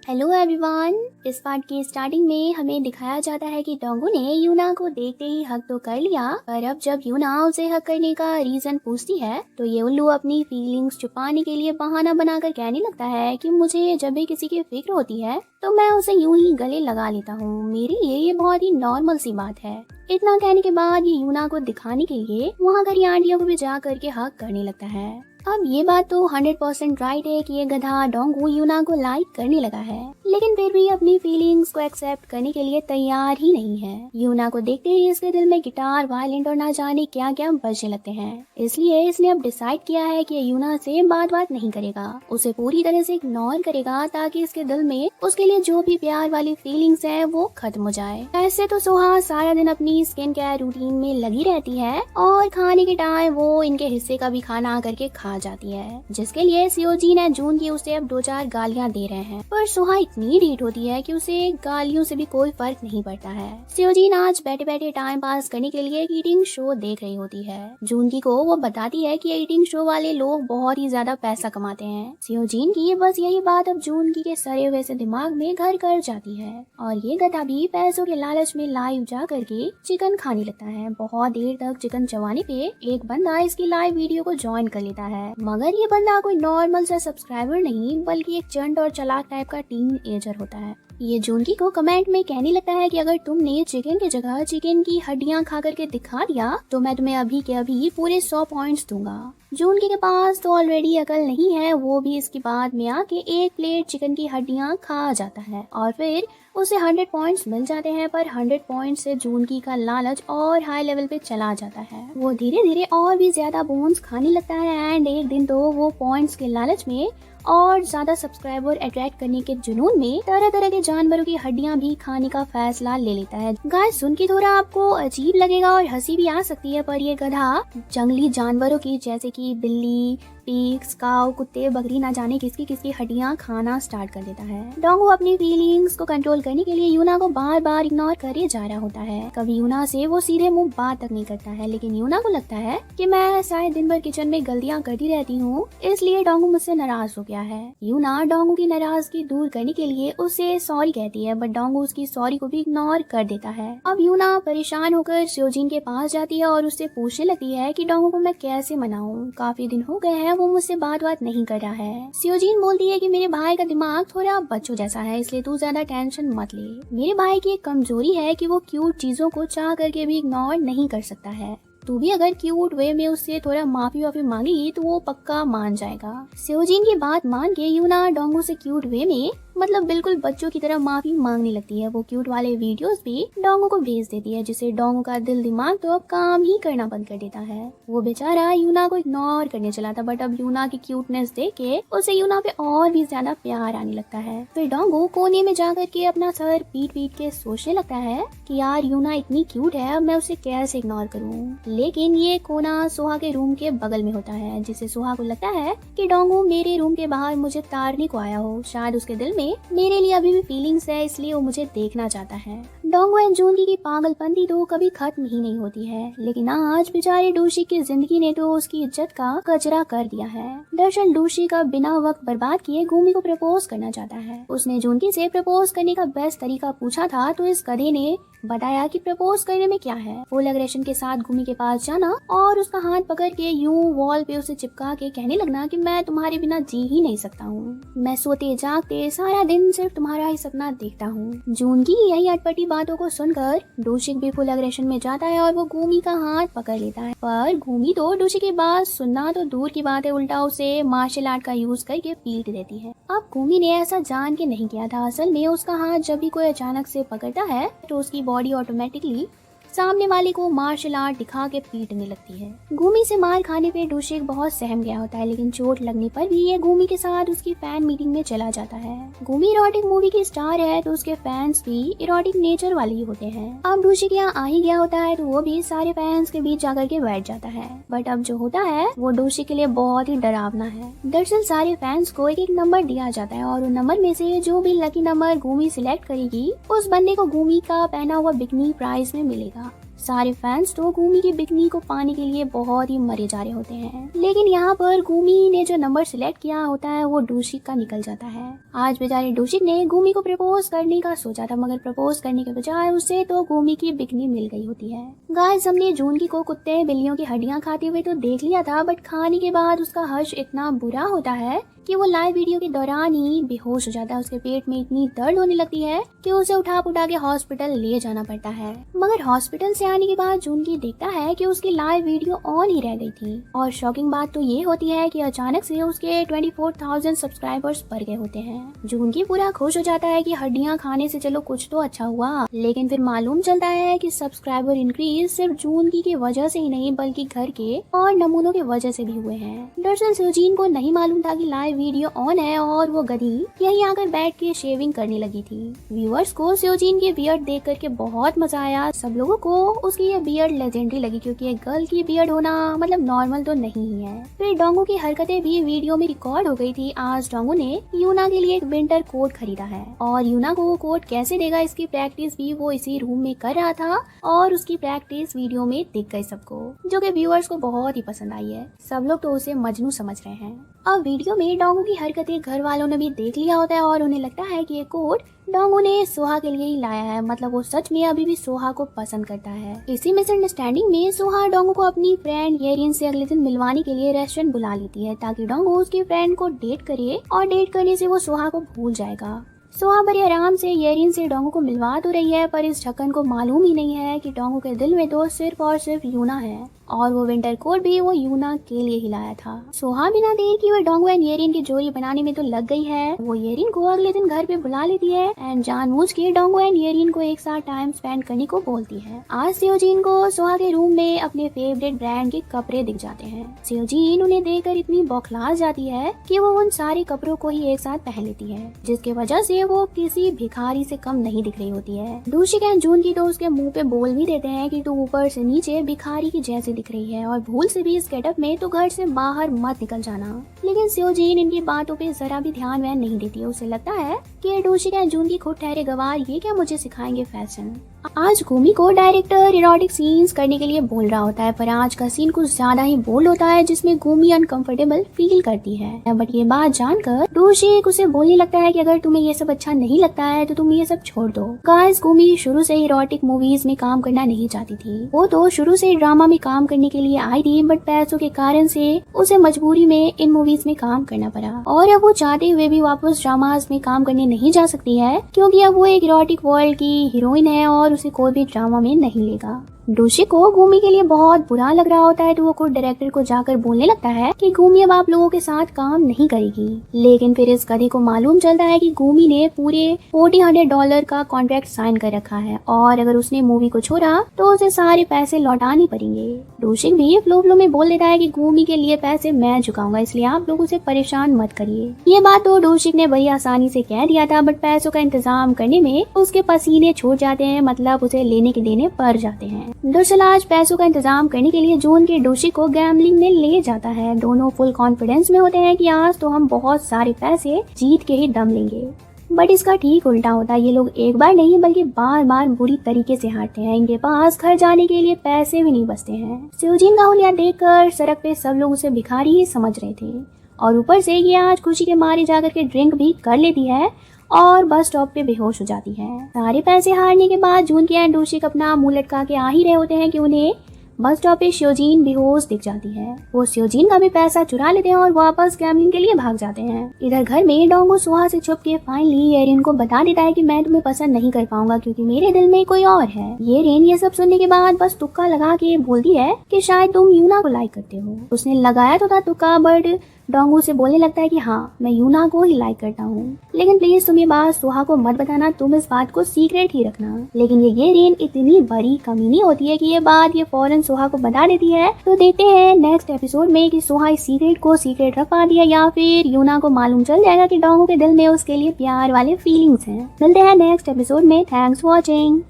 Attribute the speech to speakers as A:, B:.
A: Hello everyone. इस part की starting में हमें दिखाया जाता है कि डोंगू ने यूना को देखते ही हक तो कर लिया, पर अब जब यूना उसे हक करने का रीजन पूछती है तो ये उल्लू अपनी फीलिंग्स छुपाने के लिए बहाना बनाकर कहने लगता है कि मुझे जब भी किसी की फिक्र होती है तो मैं उसे यूं ही गले लगा लेता हूँ। मेरे लिए ये बहुत ही नॉर्मल सी बात है। इतना कहने के बाद ये यूना को दिखाने के लिए वहाँ घर आंटियों को भी जा करके हक करने लगता है। अब ये बात तो 100% राइट है कि ये गधा डोंगू यूना को लाइक करने लगा है, लेकिन फिर भी अपनी फीलिंग्स को एक्सेप्ट करने के लिए तैयार ही नहीं है। यूना को देखते ही इसके दिल में गिटार, वायलिन और ना जाने क्या क्या बजने लगते हैं। इसलिए इसने अब डिसाइड किया है कि यूना से बात नहीं करेगा, उसे पूरी तरह से इग्नोर करेगा ताकि इसके दिल में उसके लिए जो भी प्यार वाली फीलिंग्स है वो खत्म हो जाए। ऐसे तो सुहा सारा दिन अपनी स्किन केयर रूटीन में लगी रहती है और खाने के टाइम वो इनके हिस्से का भी खाना करके खा जाती है, जिसके लिए सियोजीन और जून की उसे अब 2-4 गालियां दे रहे हैं। पर सुहा इतनी ढीठ होती है कि उसे गालियों से भी कोई फर्क नहीं पड़ता है। सियोजीन आज बैठे बैठे टाइम पास करने के लिए ईटिंग शो देख रही होती है। जूनकी को वो बताती है कि ईटिंग शो वाले लोग बहुत ही ज्यादा पैसा कमाते हैं। सियोजीन की बस यही बात अब जूनकी के सड़े हुए से दिमाग में घर कर जाती है और ये गधा भी पैसों के लालच में लाइव जा करके चिकन खाने लगता है। बहुत देर तक चिकन चबाने पे एक बंदा इसकी लाइव वीडियो को ज्वाइन कर लेता है, मगर ये बंदा कोई नॉर्मल सा सब्सक्राइबर नहीं बल्कि एक चंट और चालाक टाइप का टीन एजर होता है। ये जूनकी को कमेंट में कहने लगता है कि अगर तुमने चिकन की जगह चिकन की हड्डियां खा करके दिखा दिया तो मैं तुम्हें अभी के अभी पूरे 100 पॉइंट्स दूंगा। जूनकी के पास तो ऑलरेडी अकल नहीं है, वो भी इसकी बात में आके एक प्लेट चिकन की हड्डियां खा जाता है और फिर उसे 100 पॉइंट्स मिल जाते हैं। पर 100 पॉइंट्स से जूनकी का लालच और हाई लेवल पे चला जाता है। वो धीरे धीरे और भी ज्यादा बोन्स खाने लगता है एंड एक दिन तो वो पॉइंट्स के लालच में और ज्यादा सब्सक्राइबर अट्रैक्ट करने के जुनून में तरह तरह के जानवरों की हड्डियां भी खाने का फैसला ले लेता है। गाइस सुन के थोड़ा आपको अजीब लगेगा और हंसी भी आ सकती है, पर ये गधा जंगली जानवरों की जैसे कि बिल्ली, पिग्स, काऊ, कुत्ते, बकरी ना जाने किसकी किसकी हड्डियां खाना स्टार्ट कर देता है। डोंगू अपनी फीलिंग्स को कंट्रोल करने के लिए यूना को बार बार इग्नोर करे जा रहा होता है। कभी यूना से वो सीधे मुंह बात तक नहीं करता है, लेकिन यूना को लगता है कि मैं शायद दिन भर किचन में गलतियां करती रहती हूँ, इसलिए डोंगू मुझसे नाराज हो गया है। यूना डोंगू की नाराजगी दूर करने के लिए उसे सॉरी कहती है, बट डोंगू उसकी सॉरी को भी इग्नोर कर देता है। अब यूना परेशान होकर सियोजीन के पास जाती है और उससे पूछने लगती है कि डोंगू को मैं कैसे मनाऊं, काफी दिन हो गए हैं वो मुझसे बात नहीं कर रहा है। सियोजीन बोलती है कि मेरे भाई का दिमाग थोड़ा बच्चों जैसा है, इसलिए तू ज्यादा टेंशन मत ले। मेरे भाई की एक कमजोरी है कि वो क्यूट चीजों को चाह करके भी इग्नोर नहीं कर सकता है। तू भी अगर क्यूट वे में उससे थोड़ा माफी वाफी मांगी तो वो पक्का मान जाएगा। सियोजीन की बात मान के यूना डोंगू से क्यूट वे में मतलब बिल्कुल बच्चों की तरह माफी मांगने लगती है। वो क्यूट वाले वीडियोस भी डोंगू को भेज देती है, जिससे डोंगू का दिल दिमाग तो अब काम ही करना बंद कर देता है। वो बेचारा यूना को इग्नोर करने चला था, बट अब यूना की क्यूटनेस देख के उसे यूना पे और भी ज्यादा प्यार आने लगता है। फिर डोंगू कोने में जाकर के अपना सर पीट पीट के सोचने लगता है कि यार यूना इतनी क्यूट है, अब मैं उसे कैसे इग्नोर करूँ। लेकिन ये कोना सुहा के रूम के बगल में होता है, जिससे सुहा को लगता है कि डोंगू मेरे रूम के बाहर मुझे तारने को आया हो। शायद उसके दिल में मेरे लिए अभी भी फीलिंग्स है, इसलिए वो मुझे देखना चाहता है। डोंगू एंड जूनकी की पागलपंती तो कभी खत्म ही नहीं होती है, लेकिन आज बेचारे डूशी की जिंदगी ने तो उसकी इज्जत का कचरा कर दिया है। दरअसल डूशी का बिना वक्त बर्बाद किए गुमी को प्रपोज करना चाहता है। उसने जूनकी से प्रपोज करने का बेस्ट तरीका पूछा था तो इस गधे ने बताया कि प्रपोज करने में क्या है, फुल एग्रेशन के साथ गुमी के पास जाना और उसका हाथ पकड़ के यूं वॉल पे उसे चिपका के कहने लगना कि मैं तुम्हारे बिना जी ही नहीं सकता हूँ, मैं सोते जागते सारा दिन सिर्फ तुम्हारा ही सपना देखता हूँ। जूनकी यही अटपटी बातों को सुनकर डूशिक भी फुल एग्रेशन में जाता है और वो गुमी का हाथ पकड़ लेता है, पर गुमी तो डूशी की बात सुनना तो दूर की बात है, उल्टा उसे मार्शल आर्ट का यूज करके पीट देती है। अब गुमी ने ऐसा जान के नहीं किया था, असल में उसका हाथ जब भी कोई अचानक से पकड़ता है तो उसकी बॉडी ऑटोमेटिकली सामने वाले को मार्शल आर्ट दिखा के पीटने लगती है। गुमी से मार खाने पे डूशिक बहुत सहम गया होता है, लेकिन चोट लगने पर भी ये गुमी के साथ उसकी फैन मीटिंग में चला जाता है। गुमी इरोटिक मूवी की स्टार है तो उसके फैंस भी इरोटिक नेचर वाले ही होते हैं। अब डूशिक यहाँ आ ही गया होता है तो वो भी सारे फैंस के बीच जाकर के बैठ जाता है, बट अब जो होता है वो डूशिक के लिए बहुत ही डरावना है। दरअसल सारे फैंस को एक एक नंबर दिया जाता है और उन नंबर में से जो भी लकी नंबर गुमी सिलेक्ट करेगी उस बंदे को गुमी का पहना हुआ बिकनी प्राइज में मिलेगा। सारे फैंस तो गुमी की बिकनी को पाने के लिए बहुत ही मरे जा रहे होते हैं, लेकिन यहाँ पर गुमी ने जो नंबर सिलेक्ट किया होता है वो डोशिक का निकल जाता है। आज बेचारे डोशिक ने गुमी को प्रपोज करने का सोचा था, मगर प्रपोज करने के बजाय उसे तो गुमी की बिकनी मिल गई होती है। गाइस, हमने जूनगी को कुत्ते बिल्लियों की हड्डियां खाते हुए तो देख लिया था, बट खाने के बाद उसका हर्ष इतना बुरा होता है कि वो लाइव वीडियो के दौरान ही बेहोश हो जाता है। उसके पेट में इतनी दर्द होने लगती है कि उसे उठा के हॉस्पिटल ले जाना पड़ता है। मगर हॉस्पिटल से आने के बाद जूनगी देखता है कि उसकी लाइव वीडियो ऑन ही रह गई थी। और शॉकिंग बात तो ये होती है कि अचानक से उसके 24,000 सब्सक्राइबर्स बढ़ गए होते हैं। जूनगी पूरा खुश हो जाता है कि हड्डियां खाने से चलो कुछ तो अच्छा हुआ, लेकिन फिर मालूम चलता है कि सब्सक्राइबर इंक्रीज सिर्फ जूनगी की वजह से ही नहीं बल्कि घर के और नमूनों की वजह से भी हुए हैं। दरअसल स्योजीन को नहीं मालूम था कि लाइव वीडियो ऑन है और वो गधी यहीं आकर बैठ के शेविंग करने लगी थी। व्यूअर्स को स्योजीन की बियर्ड देख करके बहुत मजा आया। सब लोगों को उसकी ये बियर्ड लेजेंडरी लगी, क्योंकि एक गर्ल की बियर्ड होना मतलब नॉर्मल तो नहीं ही है। फिर डोंगो की हरकतें भी वीडियो में रिकॉर्ड हो गई थी। आज डोंगो ने यूना के लिए एक विंटर कोट खरीदा है और यूना को वो कोट कैसे देगा इसकी प्रैक्टिस भी वो इसी रूम में कर रहा था और उसकी प्रैक्टिस वीडियो में दिख गई सबको, जो कि व्यूअर्स को बहुत ही पसंद आई है। सब लोग तो उसे मजनू समझ रहे हैं। अब वीडियो में डोंगो की हरकतें घर वालों ने भी देख लिया होता है और उन्हें लगता है कि ये कोट डोंगो ने सोहा के लिए ही लाया है, मतलब वो सच में अभी भी सोहा को पसंद करता है। इसी मिसअंडरस्टैंडिंग में सोहा डोंगो को अपनी फ्रेंड येरिन से अगले दिन मिलवाने के लिए रेस्टोरेंट बुला लेती है, ताकि डोंगो उसकी फ्रेंड को डेट करे और डेट करने से वो सोहा को भूल जाएगा। सोहा बड़े आराम से येरिन से डोंगो को मिलवा तो रही है, पर इस ढक्कन को मालूम ही नहीं है कि डोंगो के दिल में तो सिर्फ और सिर्फ यूना है और वो विंटर कोट भी वो यूना के लिए ही लाया था। सोहा बिना देर की वो डोंगो एंड येरिन की जोड़ी बनाने में तो लग गई है। वो येरिन को अगले दिन घर पे बुला लेती है एंड जानबूझ के डोंगो एंड येरिन को एक साथ टाइम स्पेंड करने को बोलती है। आज स्योजीन को सोहा के रूम में अपने फेवरेट ब्रांड के कपड़े दिख जाते हैं। स्योजीन उन्हें देखकर इतनी बौखला जाती है कि वो उन सारे कपड़ों को ही एक साथ पहन लेती है, जिसकी वजह से वो किसी भिखारी से कम नहीं दिख रही होती है। डोशिक एंड जूनगी तो उसके मुंह पे बोल भी देते हैं कि तू ऊपर से नीचे भिखारी की जैसे दिख रही है और भूल से भी इस गेटअप में तो घर से बाहर मत निकल जाना। लेकिन स्योजीन इनकी बातों पे जरा भी ध्यान वह नहीं देती है। उसे लगता है कि डोशिक एंड जूनगी खुद ठहरे गवार, ये क्या मुझे सिखाएंगे फैशन। आज गुमी को डायरेक्टर इरोटिक सीन्स करने के लिए बोल रहा होता है, पर आज का सीन कुछ ज्यादा ही बोल्ड होता है, जिसमें गुमी अनकंफर्टेबल फील करती है। बट ये बात जानकर डोशिक उसे बोलने लगता है कि अगर तुम्हें ये सब अच्छा नहीं लगता है तो तुम ये सब छोड़ दो। गाइस, गुमी शुरू से इरोटिक मूवीज में काम करना नहीं चाहती थी। वो तो शुरू से ड्रामा में काम करने के लिए आई थी, बट पैसों के कारण से उसे मजबूरी में इन मूवीज में काम करना पड़ा और अब वो चाहते हुए भी वापस ड्रामाज में काम करने नहीं जा सकती है, क्योंकि अब वो एक इरोटिक वर्ल्ड की हीरोइन है और उसे कोई भी ड्रामा में नहीं लेगा। डोशिक को गुमी के लिए बहुत बुरा लग रहा होता है, तो वो खुद डायरेक्टर को जाकर बोलने लगता है कि गुमी अब आप लोगों के साथ काम नहीं करेगी। लेकिन फिर इस गधे को मालूम चलता है कि गुमी ने पूरे $40,000 का कॉन्ट्रैक्ट साइन कर रखा है और अगर उसने मूवी को छोड़ा तो उसे सारे पैसे लौटाने पड़ेंगे। डोशिक भी फ्लो में बोल देता है कि गुमी के लिए पैसे मैं चुकाऊंगा, इसलिए आप लोग उसे परेशान मत करिए। ये बात तो डोशिक ने बड़ी आसानी से कह दिया था, बट पैसों का इंतजाम करने में उसके पसीने छूट जाते हैं, मतलब उसे लेने के देने पड़ जाते हैं। दरअसल आज पैसों का इंतजाम करने के लिए जून के डोशिक को गैम्बलिंग में ले जाता है। दोनों फुल कॉन्फिडेंस में होते हैं कि आज तो हम बहुत सारे पैसे जीत के ही दम लेंगे, बट इसका ठीक उल्टा होता है। ये लोग एक बार नहीं बल्कि बार बार बुरी तरीके से हारते हैं। इनके पास घर जाने के लिए पैसे भी नहीं बचते हैं। स्योजीन का हुलिया देखकर सड़क पे सब लोग उसे भिखारी ही समझ रहे थे और ऊपर से ये आज खुशी के मारे जाकर के ड्रिंक भी कर लेती है और बस स्टॉप पे बेहोश हो जाती है। सारे पैसे हारने के बाद जून एंड डोशिक अपना मुंह लटका के आ ही रहे होते हैं कि उन्हें बस स्टॉप पे स्योजीन बेहोश दिख जाती है। वो स्योजीन का भी पैसा चुरा लेते हैं और वापस गैम्बलिंग के लिए भाग जाते हैं। इधर घर में डोंगो सोहा से छुप के फाइनली येरिन को बता देता है कि मैं तुम्हें पसंद नहीं कर पाऊंगा क्योंकि मेरे दिल में कोई और है। येरिन ये सब सुनने के बाद बस तुक्का लगा के बोलती है कि शायद तुम यूना को लाइक करते हो। उसने लगाया तो था तुक्का, बट डोंगो से बोलने लगता है कि हाँ, मैं यूना को ही लाइक करता हूँ, लेकिन प्लीज तुम ये बात सोहा को मत बताना, तुम इस बात को सीक्रेट ही रखना। लेकिन ये येरिन इतनी बड़ी कमीनी होती है कि ये बात ये फौरन सोहा को बता देती है। तो देखते हैं नेक्स्ट एपिसोड में कि सोहा इस सीक्रेट को सीक्रेट रख पाती है या फिर यूना को मालूम चल जाएगा कि डोंगो के दिल में उसके लिए प्यार वाले फीलिंग्स हैं। मिलते हैं नेक्स्ट एपिसोड में। Thanks for watching.